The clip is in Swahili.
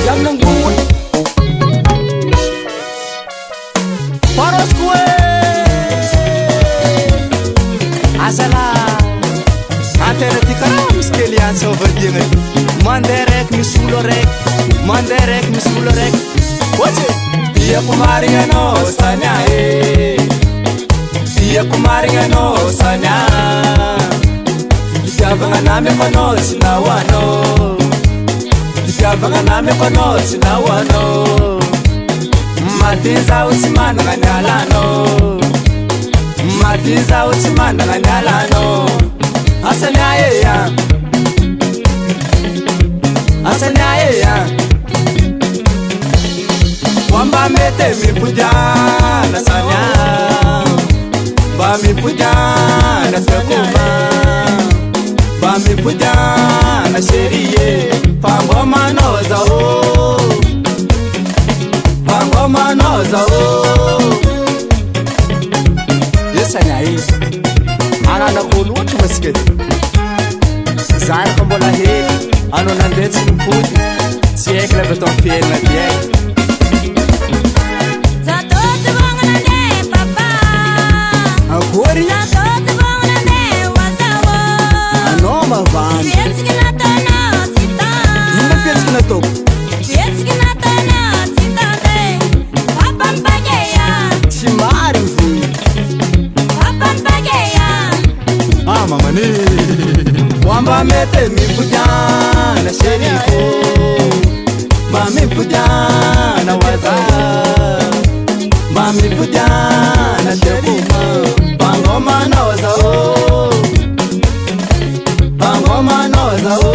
Jam ng buwan Paros kue Asala Antara tikara miskelian soverdienga Manderek misulorek Manderek misulorek Wache Dia kumaringa no sanya Dia kumaringa no sanya Jabanga name kono sinawano Jabanga name kono sinawano Matiza usimana nganyalano Matiza usimana nganyalano Asanya ya Asanya ya Wamba mete mi pujana sanya Ba mi pujana sekuma Ba mi pujana sherie Pangoma noza o Pangoma noza o Yesanya hii Ana na kulu watu masiketi Zana kambola hii Ano nandetsi mputi Tiekla beton fiel na tiek Agora Anoma van Nima fez que na topo Chimari zi Mamani Wamba mete mi pujana sheriko Mami pujana waza Mami pujana shekuma Pangoma noza o Pangoma noza o